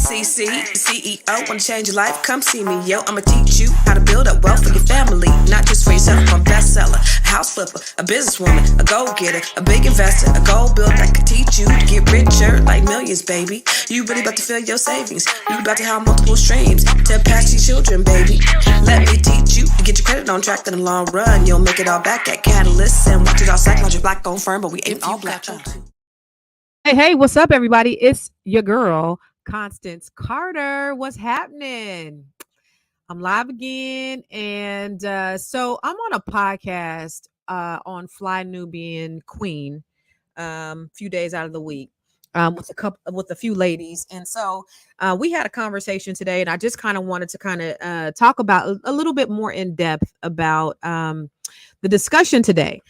CC, CEO, wanna change your life? Come see me, yo. I'ma teach you how to build up wealth for your family, not just for yourself. I'm a bestseller, a house flipper, a businesswoman, a go-getter, a big investor, a goal builder. I can teach you to get richer like millions, baby. You really about to fill your savings. You about to have multiple streams to pass your children, baby. Let me teach you to get your credit on track in the long run. You'll make it all back at Catalyst and watch it all psychology black on firm, but we ain't all black. Hey, what's up, everybody? It's your girl, Constance Carter. What's happening? I'm live again. And so I'm on a podcast on Fly Nubian Queen few days out of the week with a few ladies. And so we had a conversation today, and I just kind of wanted to talk about a little bit more in depth about the discussion today.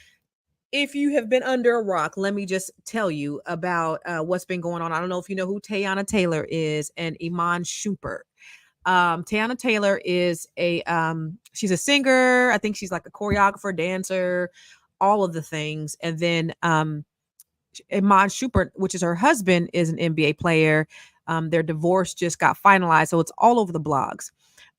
If you have been under a rock, let me just tell you about what's been going on. I don't know if you know who Teyana Taylor is and Iman Shumperts. Teyana Taylor is she's a singer. I think she's like a choreographer, dancer, all of the things. And then Iman Shumperts, which is her husband, is an NBA player. Their divorce just got finalized, so it's all over the blogs.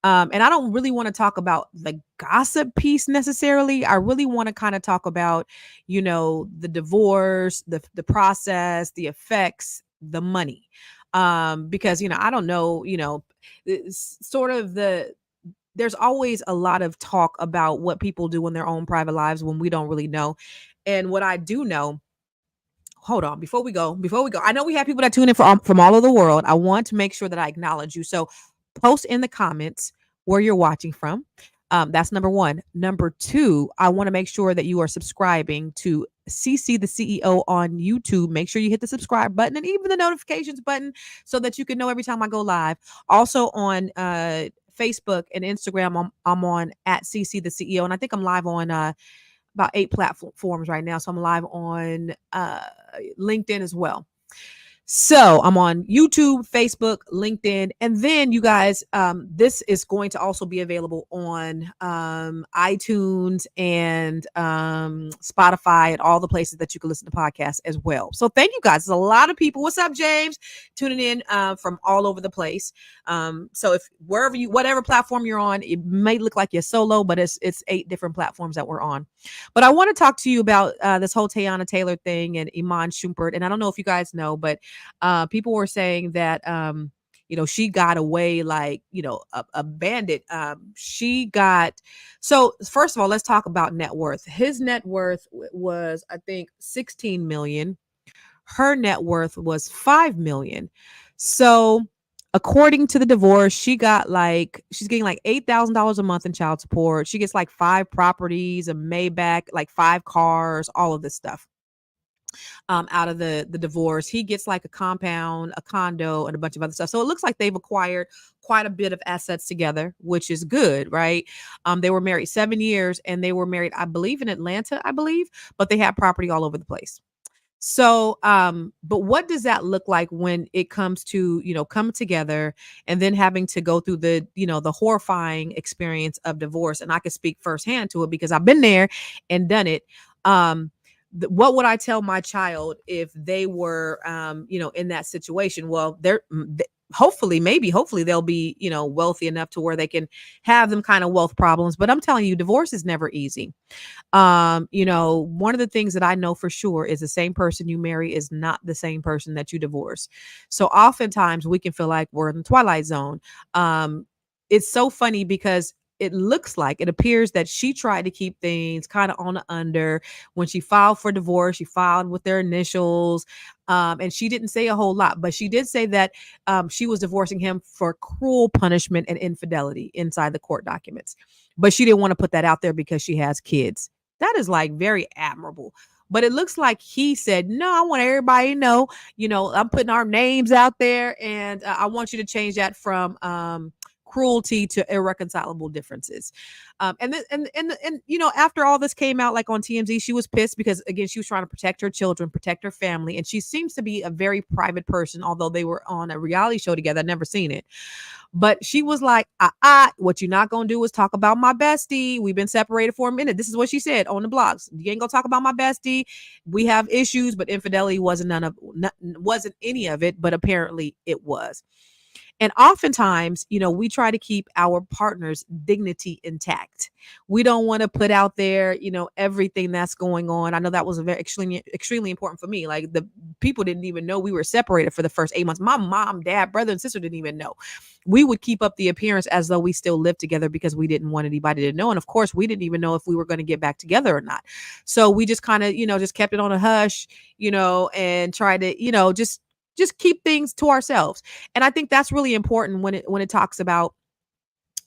And I don't really want to talk about the gossip piece necessarily. I really want to kind of talk about, the divorce, the process, the effects, the money. Because, I don't know, it's sort of there's always a lot of talk about what people do in their own private lives when we don't really know. And what I do know, hold on, before we go, I know we have people that tune in from all over the world. I want to make sure that I acknowledge you. So post in the comments where you're watching from. That's number one. Number two, I want to make sure that you are subscribing to CC the CEO on YouTube. Make sure you hit the subscribe button and even the notifications button so that you can know every time I go live. Also on Facebook and Instagram, I'm on at CC the CEO. And I think I'm live on about 8 platforms right now. So I'm live on LinkedIn as well. So I'm on YouTube, Facebook, LinkedIn, and then you guys, this is going to also be available on iTunes and Spotify and all the places that you can listen to podcasts as well. So thank you guys. There's a lot of people. What's up, James? Tuning in from all over the place. So if whatever platform you're on, it may look like you're solo, but it's 8 different platforms that we're on. But I want to talk to you about this whole Teyana Taylor thing and Iman Shumperts. And I don't know if you guys know, but people were saying that, she got away like, a bandit. So first of all, let's talk about net worth. His net worth was, I think, 16 million. Her net worth was 5 million. So according to the divorce, she's getting like $8,000 a month in child support. She gets like 5 properties, a Maybach, like 5 cars, all of this stuff. Out of the divorce. He gets like a compound, a condo, and a bunch of other stuff. So it looks like they've acquired quite a bit of assets together, which is good, right? They were married 7 years, and they were married, I believe, in Atlanta, but they had property all over the place. So, but what does that look like when it comes to, coming together and then having to go through the horrifying experience of divorce? And I can speak firsthand to it because I've been there and done it. What would I tell my child if they were, in that situation? Well, hopefully they'll be, wealthy enough to where they can have them kind of wealth problems. But I'm telling you, divorce is never easy. One of the things that I know for sure is the same person you marry is not the same person that you divorce. So oftentimes we can feel like we're in the twilight zone. It's so funny because it appears that she tried to keep things kind of on the under. When she filed for divorce, she filed with their initials. And she didn't say a whole lot, but she did say that she was divorcing him for cruel punishment and infidelity inside the court documents. But she didn't want to put that out there because she has kids. That is like very admirable. But it looks like he said, no, I want everybody to know, I'm putting our names out there, and I want you to change that from cruelty to irreconcilable differences. And after all this came out, like on TMZ, she was pissed because, again, she was trying to protect her children, protect her family. And she seems to be a very private person, although they were on a reality show together. I'd never seen it. But she was like, what you're not going to do is talk about my bestie. We've been separated for a minute. This is what she said on the blogs. You ain't going to talk about my bestie. We have issues, but infidelity wasn't any of it, but apparently it was. And oftentimes, we try to keep our partner's dignity intact. We don't want to put out there, everything that's going on. I know that was a very extremely important for me. Like, the people didn't even know we were separated for the first 8 months. My mom, dad, brother, and sister didn't even know. We would keep up the appearance as though we still lived together because we didn't want anybody to know. And of course, we didn't even know if we were going to get back together or not. So we just kind of, just kept it on a hush, and tried to, just keep things to ourselves. And I think that's really important when it talks about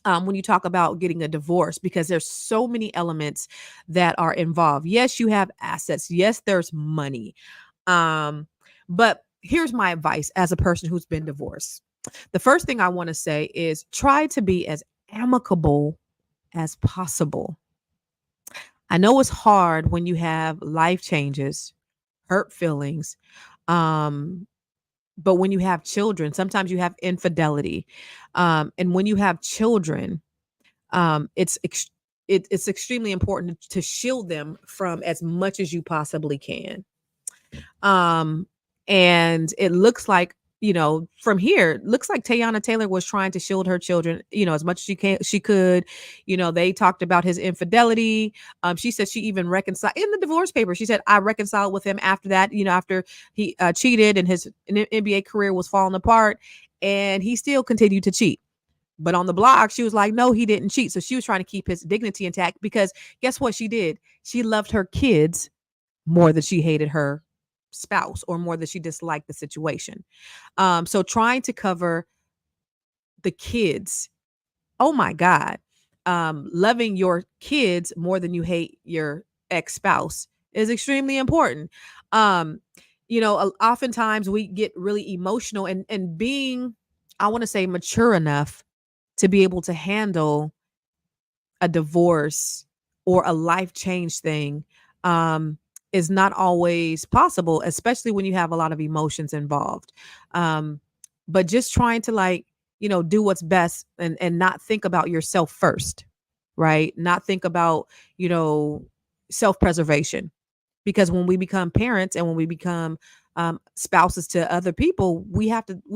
when you talk about getting a divorce, because there's so many elements that are involved. Yes, you have assets. Yes, there's money. But here's my advice as a person who's been divorced. The first thing I want to say is try to be as amicable as possible. I know it's hard when you have life changes, hurt feelings, um, but when you have children, sometimes you have infidelity. And when you have children, it's extremely important to shield them from as much as you possibly can. Um, and it looks like, from here, it looks like Teyana Taylor was trying to shield her children, as much as she could. They talked about his infidelity. She said she even reconciled in the divorce paper. She said, I reconciled with him after that, after he cheated and his NBA career was falling apart, and he still continued to cheat. But on the blog, she was like, no, he didn't cheat. So she was trying to keep his dignity intact, because guess what she did? She loved her kids more than she hated her spouse, or more than she disliked the situation. So trying to cover the kids, oh my God, loving your kids more than you hate your ex-spouse is extremely important. Um, oftentimes we get really emotional, and being, I want to say, mature enough to be able to handle a divorce or a life change thing, um, is not always possible, especially when you have a lot of emotions involved. Um, but just trying to, like, do what's best, and not think about yourself first, right? Not think about, self preservation, because when we become parents and when we become spouses to other people, we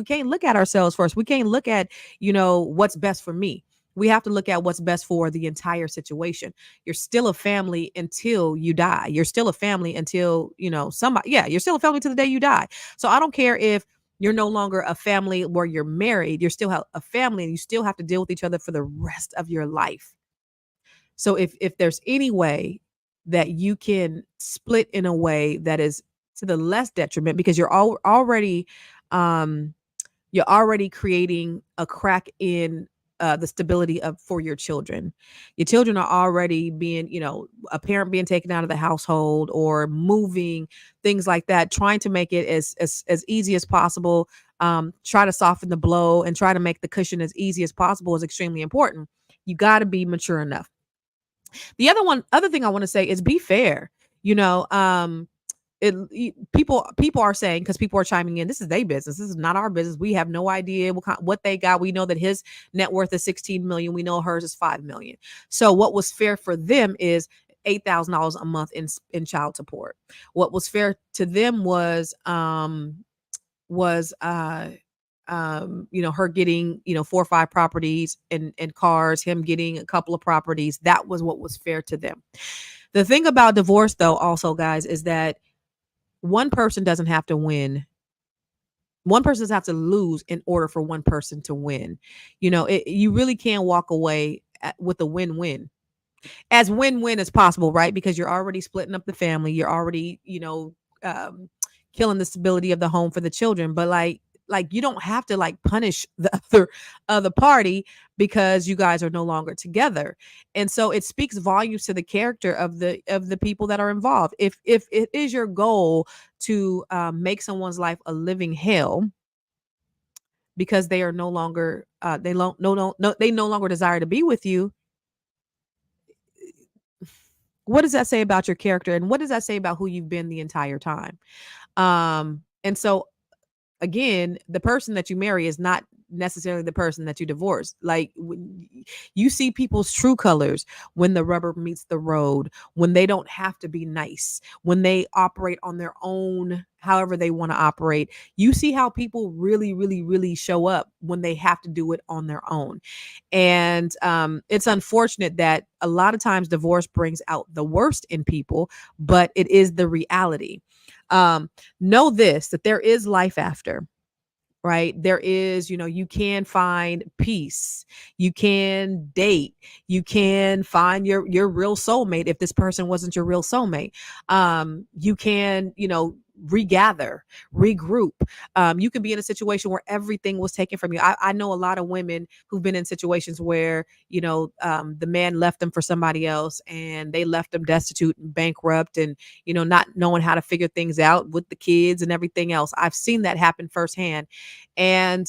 can't look at ourselves first. We can't look at, what's best for me. We have to look at what's best for the entire situation. You're still a family until you die. You're still a family until, somebody, yeah, you're still a family to the day you die. So I don't care if you're no longer a family where you're married, you're still a family, and you still have to deal with each other for the rest of your life. So if there's any way that you can split in a way that is to the less detriment, because um you're already creating a crack in the stability of for your children. Your children are already being, a parent being taken out of the household or moving, things like that. Trying to make it as easy as possible. Try to soften the blow and try to make the cushion as easy as possible is extremely important. You got to be mature enough. The other thing I want to say is be fair. You know, people are saying, because people are chiming in, this is their business. This is not our business. We have no idea what they got. We know that his net worth is 16 million. We know hers is 5 million. So what was fair for them is $8,000 a month in child support. What was fair to them was her getting, 4 or 5 properties and cars, him getting a couple of properties. That was what was fair to them. The thing about divorce, though, also, guys, is that one person doesn't have to win. One person doesn't have to lose in order for one person to win. You really can't walk away with a win-win, as win-win as possible, right? Because you're already splitting up the family. You're already, um, killing the stability of the home for the children. But like you don't have to, like, punish the other party because you guys are no longer together. And so it speaks volumes to the character of the people that are involved. If it is your goal to make someone's life a living hell because they are no longer they no longer desire to be with you, what does that say about your character, and what does that say about who you've been the entire time? And so again, the person that you marry is not necessarily the person that you divorced. Like you see people's true colors when the rubber meets the road, when they don't have to be nice, when they operate on their own, however they want to operate. You see how people really, really, really show up when they have to do it on their own. And it's unfortunate that a lot of times divorce brings out the worst in people, but it is the reality. Um, know this, that there is life after, right? There is, you can find peace. You can date. You can find your real soulmate if this person wasn't your real soulmate. You can, regather, regroup. You can be in a situation where everything was taken from you. I know a lot of women who've been in situations where, the man left them for somebody else and they left them destitute and bankrupt and, not knowing how to figure things out with the kids and everything else. I've seen that happen firsthand. And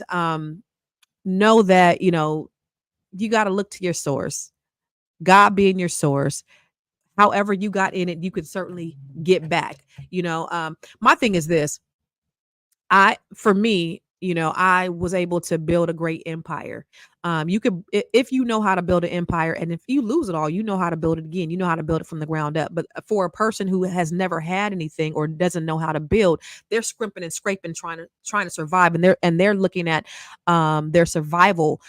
know that, you got to look to your source, God being your source. However you got in it, you can certainly get back. My thing is this. For me, I was able to build a great empire. You could, if you know how to build an empire, and if you lose it all, you know how to build it again. You know how to build it from the ground up. But for a person who has never had anything or doesn't know how to build, they're scrimping and scraping, trying to survive, and they're looking at their survival,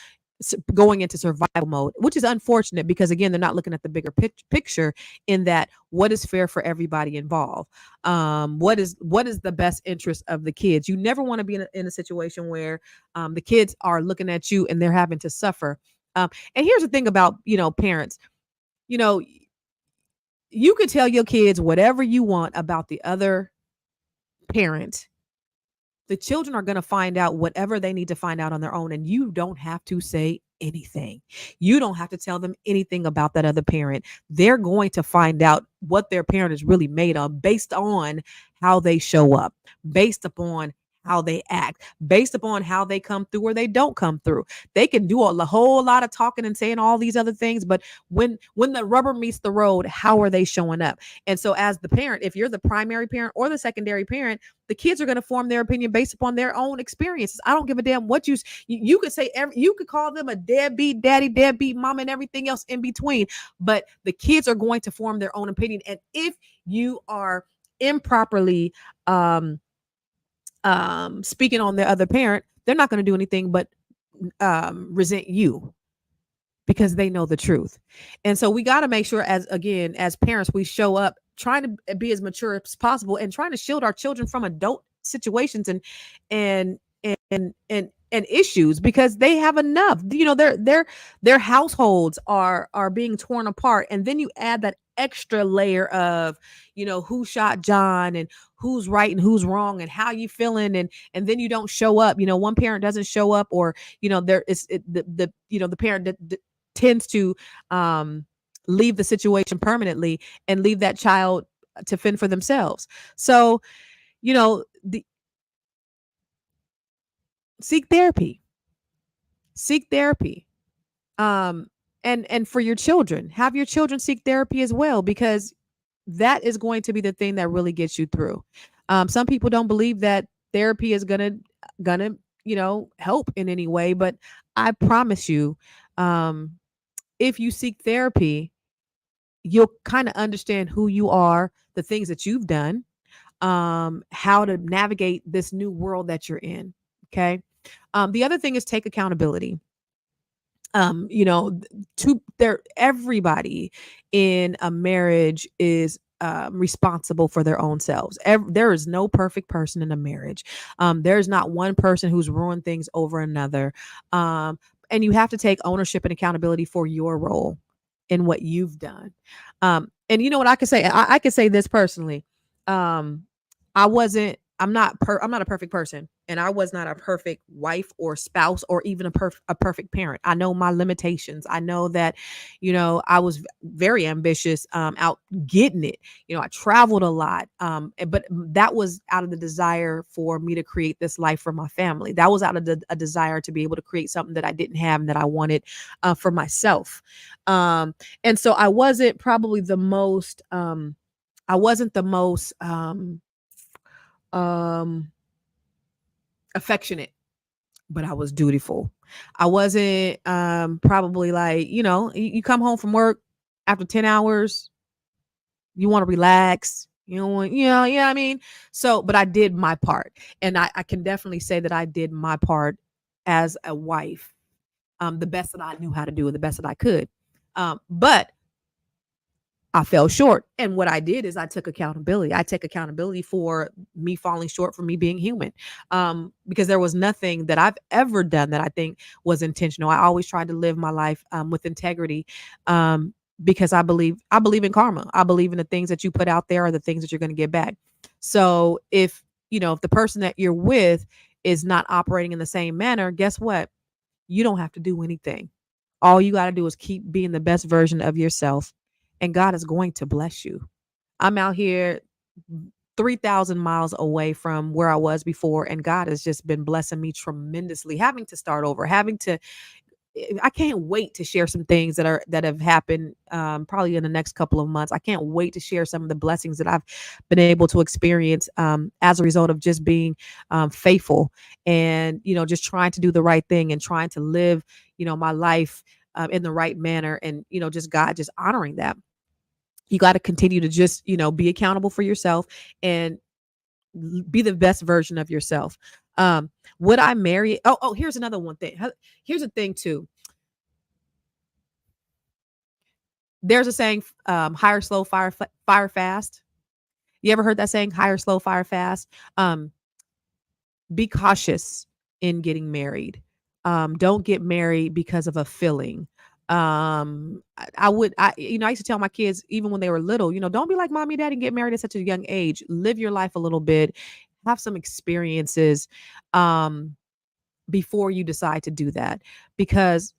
going into survival mode, which is unfortunate because again, they're not looking at the bigger picture, in that what is fair for everybody involved. What is the best interest of the kids? You never want to be in a situation where the kids are looking at you and they're having to suffer. And here's the thing about, parents. You know, you could tell your kids whatever you want about the other parent. The children are going to find out whatever they need to find out on their own, and you don't have to say anything. You don't have to tell them anything about that other parent. They're going to find out what their parent is really made of based on how they show up, based upon how they act, based upon how they come through or they don't come through. They can do a whole lot of talking and saying all these other things, but when the rubber meets the road, how are they showing up? And so as the parent, if you're the primary parent or the secondary parent, the kids are going to form their opinion based upon their own experiences. I don't give a damn what you could say. You could call them a deadbeat daddy, deadbeat mom, and everything else in between, but the kids are going to form their own opinion. And if you are improperly speaking on the other parent, they're not going to do anything but resent you because they know the truth. And so we got to make sure, as parents, we show up trying to be as mature as possible and trying to shield our children from adult situations and and issues, because they have enough. Their households are being torn apart, and then you add that extra layer of, who shot John and who's right and who's wrong and how you feeling, and then you don't show up. One parent doesn't show up, or there is the parent that tends to leave the situation permanently and leave that child to fend for themselves. So, the seek therapy. Seek therapy. Um and for your children, have your children seek therapy as well, because that is going to be the thing that really gets you through. Some people don't believe that therapy is gonna help in any way, but I promise you, um if you seek therapy, you'll kind of understand who you are, the things that you've done, how to navigate this new world that you're in. Okay. The other thing is take accountability. To there, everybody in a marriage is responsible for their own selves. There is no perfect person in a marriage. There's not one person who's ruined things over another. And you have to take ownership and accountability for your role in what you've done. And you know what I could say? I could say this personally. Um, I'm not a perfect person, and I was not a perfect wife or spouse or even a perfect parent. I know my limitations. I know that, I was very ambitious, out getting it. I traveled a lot. But that was out of the desire for me to create this life for my family. That was out of a desire to be able to create something that I didn't have and that I wanted for myself. And so I wasn't the most um affectionate but I was dutiful. I wasn't probably like, you come home from work after 10 hours, you want to relax. You don't want, I mean? So, but I did my part. And I can definitely say that I did my part as a wife, the best that I knew how to do, the best that I could. But I fell short. And what I did is I took accountability. I take accountability for me falling short, for me being human. Because there was nothing that I've ever done that I think was intentional. I always tried to live my life with integrity. Because I believe in karma. I believe in the things that you put out there are the things that you're going to get back. So if the person that you're with is not operating in the same manner, guess what? You don't have to do anything. All you got to do is keep being the best version of yourself, and God is going to bless you. I'm out here 3,000 miles away from where I was before, and God has just been blessing me tremendously. Having to start over, I can't wait to share some things that have happened probably in the next couple of months. I can't wait to share some of the blessings that I've been able to experience as a result of just being faithful and just trying to do the right thing and trying to live my life in the right manner, and just God just honoring that. You got to continue to just be accountable for yourself and be the best version of yourself. Um, would I marry? Oh, here's another one thing. Here's a thing too. There's a saying, hire slow, fire fast. You ever heard that saying, hire slow, fire fast? Be cautious in getting married. Don't get married because of a feeling. I used to tell my kids, even when they were little, don't be like mommy, daddy, and get married at such a young age. Live your life a little bit, have some experiences, um, before you decide to do that, because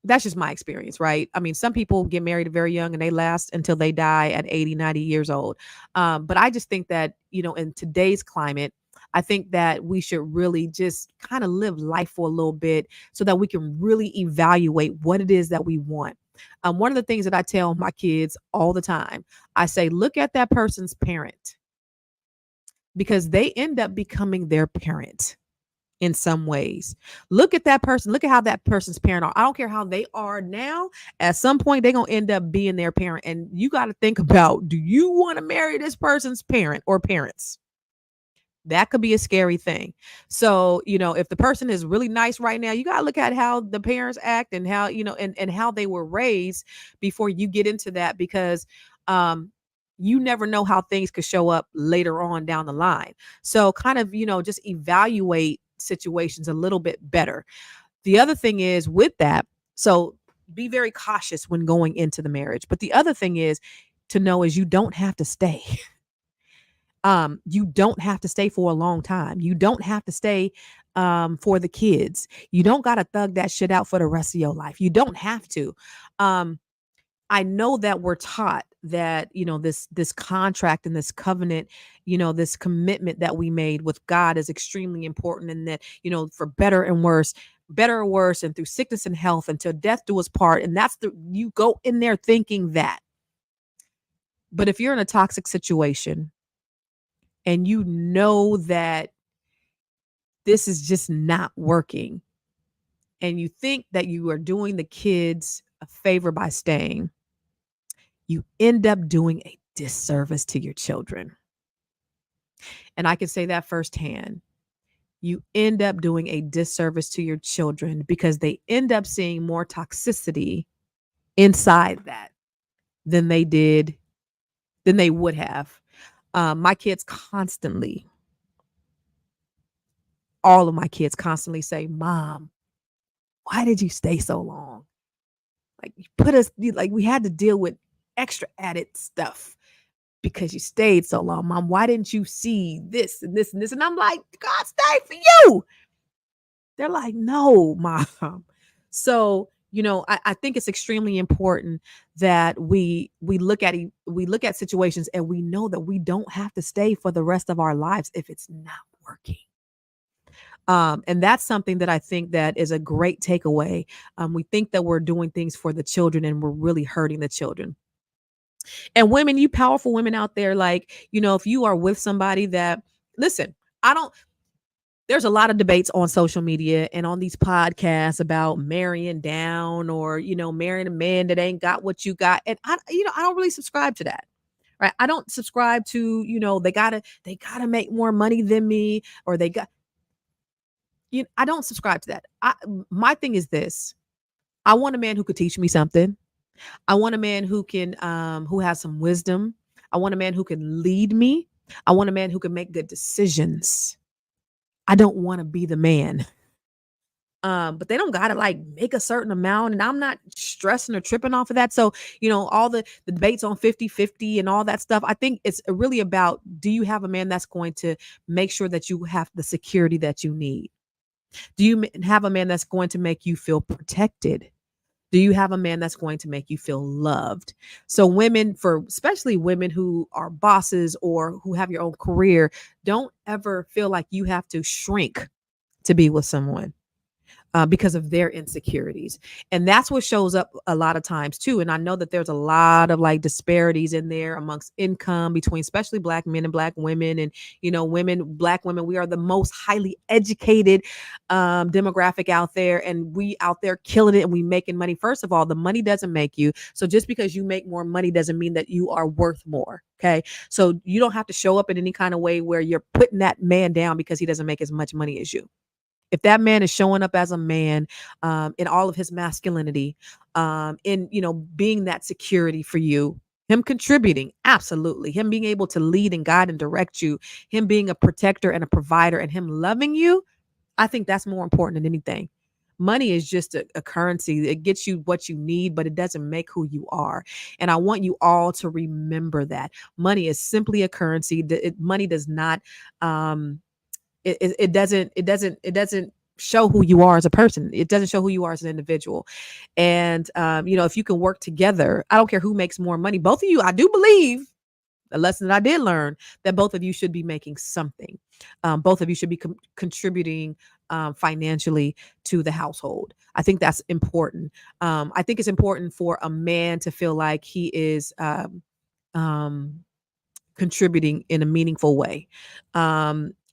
that's just my experience, right? I mean, some people get married very young and they last until they die at 80, 90 years old. But I just think that, in today's climate, I think that we should really just kind of live life for a little bit so that we can really evaluate what it is that we want. One of the things that I tell my kids all the time, I say, look at that person's parent, because they end up becoming their parent in some ways. Look at that person. Look at how that person's parent are. I don't care how they are now. At some point, they're going to end up being their parent. And you got to think about, do you want to marry this person's parent or parents? That could be a scary thing. So, if the person is really nice right now, you got to look at how the parents act and how, and how they were raised before you get into that, because um, you never know how things could show up later on down the line. So, kind of, just evaluate situations a little bit better. The other thing is with that, so be very cautious when going into the marriage. But the other thing is to know is you don't have to stay. You don't have to stay for a long time. You don't have to stay for the kids. You don't got to thug that shit out for the rest of your life. You don't have to. Um, I know that we're taught that, this contract and this covenant, this commitment that we made with God is extremely important, and that, for better or worse, and through sickness and health until death do us part. And you go in there thinking that. But if you're in a toxic situation and you know that this is just not working, and you think that you are doing the kids a favor by staying, you end up doing a disservice to your children. And I can say that firsthand. You end up doing a disservice to your children because they end up seeing more toxicity inside that than they would have. My kids constantly, all of my kids constantly say, Mom, why did you stay so long? Like, you put us, like, we had to deal with extra added stuff because you stayed so long. Mom, why didn't you see this and this and this? And I'm like, God stayed for you. They're like, no, Mom. So, I think it's extremely important that we look at situations and we know that we don't have to stay for the rest of our lives if it's not working. And that's something that I think that is a great takeaway. We think that we're doing things for the children and we're really hurting the children. And women, you powerful women out there, like, if you are with somebody that, listen, I don't, there's a lot of debates on social media and on these podcasts about marrying down or, marrying a man that ain't got what you got. And I don't really subscribe to that. Right. I don't subscribe to, they gotta make more money than me, or I don't subscribe to that. My thing is this. I want a man who could teach me something. I want a man who has some wisdom. I want a man who can lead me. I want a man who can make good decisions. I don't want to be the man. But they don't gotta like make a certain amount, and I'm not stressing or tripping off of that. So, all the debates on 50-50 and all that stuff, I think it's really about, do you have a man that's going to make sure that you have the security that you need? Do you have a man that's going to make you feel protected? Do you have a man that's going to make you feel loved? So women, for especially women who are bosses or who have your own career, don't ever feel like you have to shrink to be with someone because of their insecurities. And that's what shows up a lot of times too. And I know that there's a lot of like disparities in there amongst income between especially black men and black women. And, black women, we are the most highly educated demographic out there, and we out there killing it and we making money. First of all, the money doesn't make you. So just because you make more money doesn't mean that you are worth more. Okay. So you don't have to show up in any kind of way where you're putting that man down because he doesn't make as much money as you. If that man is showing up as a man in all of his masculinity, in being that security for you, him contributing, absolutely, him being able to lead and guide and direct you, him being a protector and a provider, and him loving you, I think that's more important than anything. Money is just a currency. It gets you what you need, but it doesn't make who you are. And I want you all to remember that money is simply a currency. Money does not it doesn't show who you are as a person. It doesn't show who you are as an individual. And if you can work together, I don't care who makes more money. Both of you, I do believe, a lesson that I did learn, that both of you should be making something. Both of you should be contributing financially to the household. I think that's important. I think it's important for a man to feel like he is um, contributing in a meaningful way.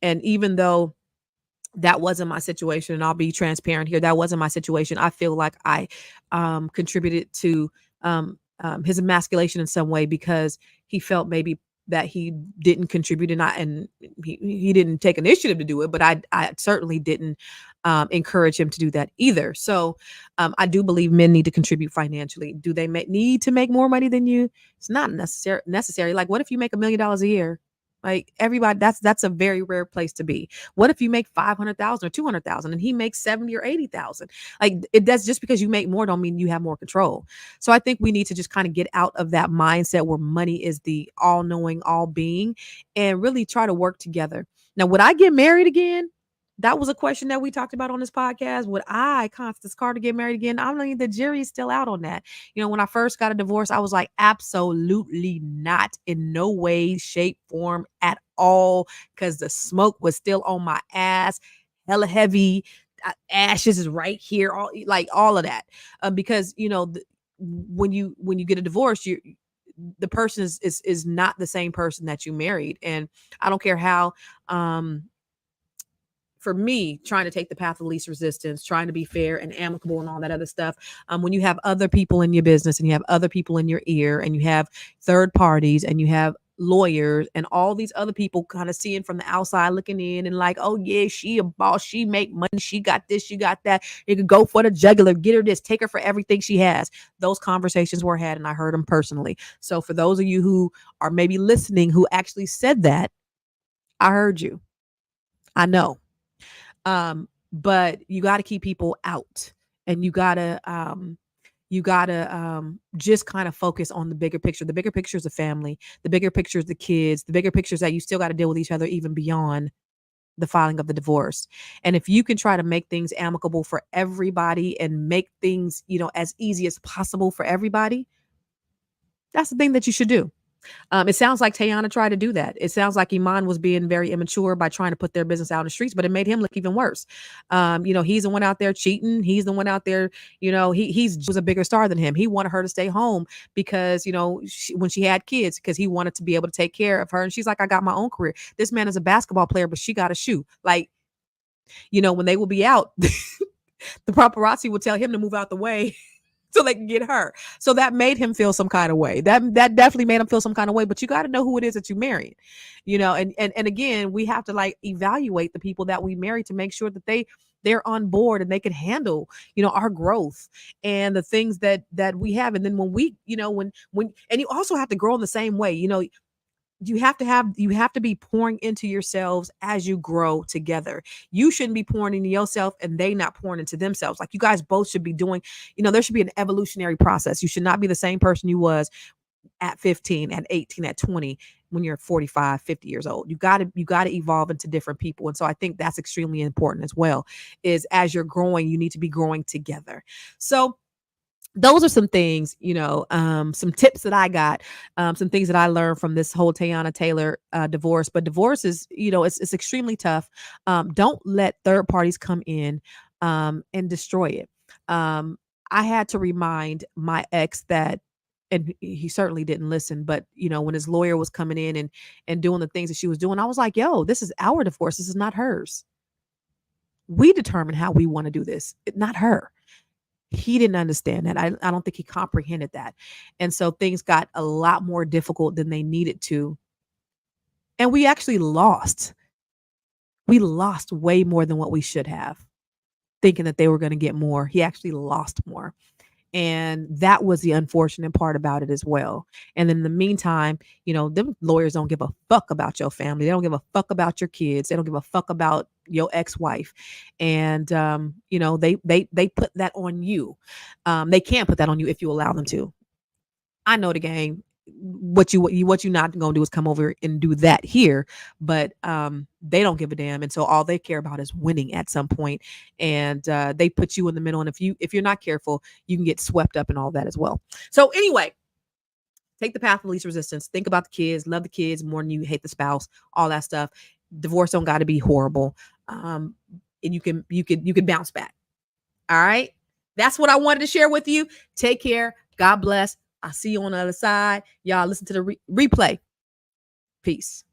And even though that wasn't my situation, and I'll be transparent here, that wasn't my situation, I feel like I contributed to his emasculation in some way, because he felt maybe that he didn't contribute, and he didn't take initiative to do it, but I certainly didn't encourage him to do that either. So I do believe men need to contribute financially. Do they need to make more money than you? It's not necessary. Like, what if you make $1 million a year? Like, everybody, that's a very rare place to be. What if you make 500,000 or 200,000 and he makes 70 or 80,000? Like, that's just because you make more don't mean you have more control. So I think we need to just kind of get out of that mindset where money is the all knowing, all being, and really try to work together. Now, would I get married again? That was a question that we talked about on this podcast. Would I, Constance Carter, get married again? I mean, the jury's still out on that. When I first got a divorce, I was like, absolutely not, in no way, shape, form at all, because the smoke was still on my ass, hella heavy. Ashes is right here, all of that. Because when you get a divorce, the person is not the same person that you married, and I don't care how. For me, trying to take the path of least resistance, trying to be fair and amicable and all that other stuff. When you have other people in your business and you have other people in your ear and you have third parties and you have lawyers and all these other people kind of seeing from the outside looking in and like, oh yeah, she a boss, she make money, she got this, she got that. You could go for the jugular, get her this, take her for everything she has. Those conversations were had and I heard them personally. So for those of you who are maybe listening who actually said that, I heard you. I know. But you got to keep people out, and you got to just kind of focus on the bigger picture. The bigger picture is the family, the bigger picture is the kids, the bigger picture is that you still got to deal with each other even beyond the filing of the divorce. And if you can try to make things amicable for everybody and make things, as easy as possible for everybody, that's the thing that you should do. It sounds like Teyana tried to do that. It sounds like Iman was being very immature by trying to put their business out in the streets, but it made him look even worse. He's the one out there cheating. He's the one out there, he was a bigger star than him. He wanted her to stay home because, when she had kids, because he wanted to be able to take care of her. And she's like, I got my own career. This man is a basketball player, but she got a shoe. Like, When they will be out, the paparazzi would tell him to move out the way so they can get her. So that made him feel some kind of way. That definitely made him feel some kind of way. But you got to know who it is that you married, and again, we have to like evaluate the people that we marry to make sure that they're on board and they can handle our growth and the things that we have. And then when we when and you also have to grow in the same way. You have to be pouring into yourselves as you grow together. You shouldn't be pouring into yourself and they not pouring into themselves. Like, you guys both should be doing, there should be an evolutionary process. You should not be the same person you was at 15, at 18, at 20 when you're 45, 50 years old. You got to evolve into different people. And so I think that's extremely important as well, is as you're growing, you need to be growing together. So those are some things, some tips that I got, some things that I learned from this whole Teyana Taylor divorce. But divorce is, it's extremely tough. Don't let third parties come in and destroy it. I had to remind my ex that, and he certainly didn't listen, but when his lawyer was coming in and doing the things that she was doing, I was like, yo, this is our divorce. This is not hers. We determine how we want to do this, not her. He didn't understand that. I don't think he comprehended that. And so things got a lot more difficult than they needed to. And we actually lost. We lost way more than what we should have, thinking that they were going to get more. He actually lost more. And that was the unfortunate part about it as well. And in the meantime, them lawyers don't give a fuck about your family. They don't give a fuck about your kids. They don't give a fuck about your ex-wife. And they put that on you. They can't put that on you if you allow them to. I know the game. What you not gonna do is come over and do that here, but they don't give a damn, and so all they care about is winning at some point, and they put you in the middle. And if you're not careful, you can get swept up in all that as well. So anyway, take the path of least resistance. Think about the kids, love the kids more than you hate the spouse, all that stuff. Divorce don't got to be horrible, and you can bounce back. All right, that's what I wanted to share with you. Take care. God bless. I'll see you on the other side. Y'all listen to the replay. Peace.